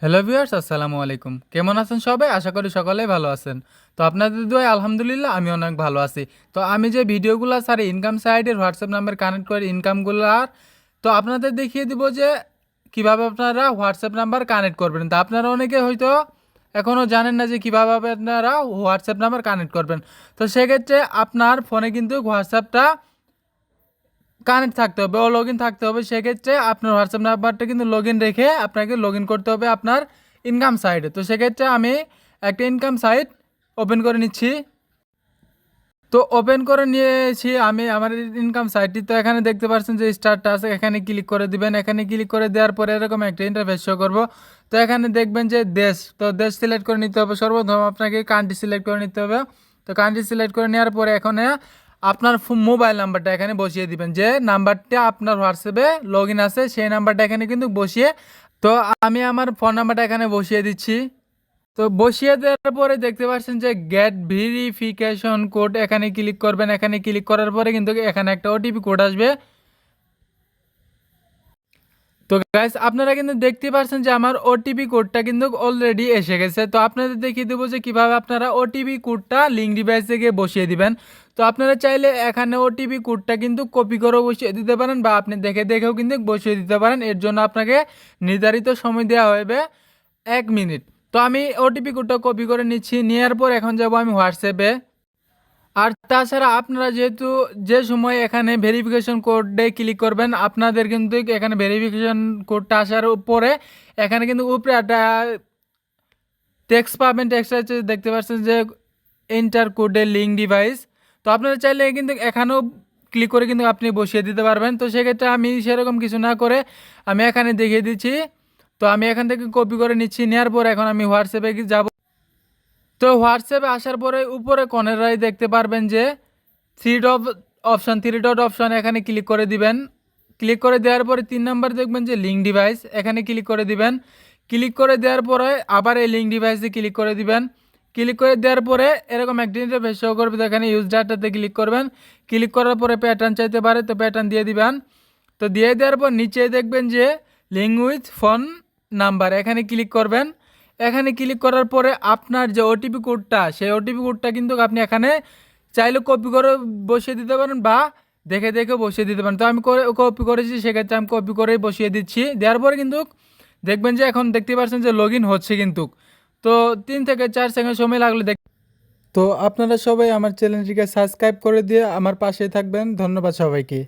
Hello viewers, আসসালামু আলাইকুম। কেমন আছেন সবাই? আশা করি সকলেই ভালো আছেন। তো আপনাদের দোয়ায় আলহামদুলিল্লাহ আমি অনেক ভালো আছি। তো আমি যে ভিডিওগুলো ছাড়ি ইনকাম সাইডের হোয়াটসঅ্যাপ নাম্বার কানেক্ট করে ইনকামগুলার, তো আপনাদের দেখিয়ে দিব যে কিভাবে আপনারা হোয়াটসঅ্যাপ নাম্বার কানেক্ট করবেন। তো আপনারা অনেকে হয়তো এখনও জানেন না যে কীভাবে আপনারা হোয়াটসঅ্যাপ নাম্বার কানেক্ট করবেন। তো সেক্ষেত্রে আপনার ফোনে কিন্তু হোয়াটসঅ্যাপটা কানেক্ট থাকতে হবে ও লগ ইন থাকতে হবে। সেক্ষেত্রে আপনার হোয়াটসঅ্যাপ নাম্বারটা কিন্তু লগ ইন রেখে আপনাকে লগ ইন করতে হবে আপনার ইনকাম সাইটে। তো সেক্ষেত্রে আমি একটা ইনকাম সাইট ওপেন করে নিচ্ছি। তো ওপেন করে নিয়েছি আমি আমার ইনকাম সাইটটি। তো এখানে দেখতে পাচ্ছেন যে স্টারটা আছে, এখানে ক্লিক করে দিবেন। এখানে ক্লিক করে দেওয়ার পরে এরকম একটা ইন্টারফেস শো করবো। তো এখানে দেখবেন যে দেশ, তো দেশ সিলেক্ট করে নিতে হবে। সর্বপ্রথম আপনাকে কান্ট্রি সিলেক্ট করে নিতে হবে। তো কান্ট্রি সিলেক্ট করে নেওয়ার পরে এখানে আপনার মোবাইল নাম্বারটা এখানে বসিয়ে দিবেন, যে নাম্বারটা আপনার হোয়াটসঅ্যাপে লগ ইন আছে সেই নাম্বারটা এখানে কিন্তু বসিয়ে, তো আমি আমার ফোন নাম্বারটা এখানে বসিয়ে দিচ্ছি। তো বসিয়ে দেওয়ার পরে দেখতে পাচ্ছেন যে গেট ভেরিফিকেশন কোড, এখানে ক্লিক করবেন। এখানে ক্লিক করার পরে কিন্তু এখানে একটা ওটিপি কোড আসবে। তো গাইস আপনারা কিন্তু দেখতে পাচ্ছেন যে আমার ওটিপি কোডটা কিন্তু অলরেডি এসে গেছে। তো আপনাদের দেখিয়ে দেবো যে কীভাবে আপনারা ওটিপি কোডটা লিঙ্ক ডিভাইসে গিয়ে বসিয়ে দিবেন। তো আপনারা চাইলে এখানে ওটিপি কোডটা কিন্তু কপি করেও বসিয়ে দিতে পারেন, বা আপনি দেখে দেখেও কিন্তু বসিয়ে দিতে পারেন। এর জন্য আপনাকে নির্ধারিত সময় দেওয়া হবে 1 মিনিট। তো আমি ওটিপি কোডটা কপি করে নিচ্ছি, নেওয়ার পর এখন যাব আমি হোয়াটসঅ্যাপে। আর তাছাড়া আপনারা যেহেতু যে সময় এখানে ভেরিফিকেশন কোডে ক্লিক করবেন, আপনাদের কিন্তু এখানে ভেরিফিকেশন কোডটা আসার পরে এখানে কিন্তু উপরে একটা টেক্সট পাবেন। টেক্সট দেখতে পাচ্ছেন যে এন্টার কোডে লিঙ্ক ডিভাইস। তো আপনারা চাইলে কিন্তু এখানেও ক্লিক করে কিন্তু আপনি বসিয়ে দিতে পারবেন। তো সেক্ষেত্রে আমি সেরকম কিছু না করে আমি এখানে দেখিয়ে দিচ্ছি। তো আমি এখান থেকে কপি করে নিচ্ছি, নেওয়ার পর এখন আমি হোয়াটসঅ্যাপে যাব। তো হোয়াটসঅ্যাপে আসার পরে উপরে কর্নারে দেখতে পারবেন যে থ্রি ডট অপশন, এখানে ক্লিক করে দিবেন। ক্লিক করে দেওয়ার পরে 3 নম্বর দেখবেন যে লিঙ্ক ডিভাইস, এখানে ক্লিক করে দিবেন। ক্লিক করে দেওয়ার পরে আবার এই লিঙ্ক ডিভাইসে ক্লিক করে দিবেন। ক্লিক করে দেওয়ার পরে এরকম একটা ইন্টারফেস শো করবে, তো এখানে ইউজ ডাটাতে ক্লিক করবেন। ক্লিক করার পরে প্যাটার্ন চাইতে পারে, তো প্যাটার্ন দিয়ে দিবেন। তো দিয়ে দেওয়ার পর নিচে দেখবেন যে লিঙ্ক উইথ ফোন নাম্বার, এখানে ক্লিক করবেন। এখানে ক্লিক করার পরে আপনার যে ওটিপি কোডটা, সেই ওটিপি কোডটা কিন্তু আপনি এখানে চাইলে কপি করে বসিয়ে দিতে পারেন, বা দেখে দেখে বসিয়ে দিতে পারেন। তো আমি কপি করেছি, সেক্ষেত্রে আমি কপি করেই বসিয়ে দিচ্ছি। দেওয়ার পরে কিন্তু দেখবেন যে এখন দেখতে পাচ্ছেন যে লগ ইন হচ্ছে কিন্তু। তো 3 থেকে 4 সেকেন্ড সময় লাগলে তো আপনারা সবাই আমার চ্যানেলটিকে সাবস্ক্রাইব করে দিয়ে আমার পাশে থাকবেন। ধন্যবাদ সবাইকে।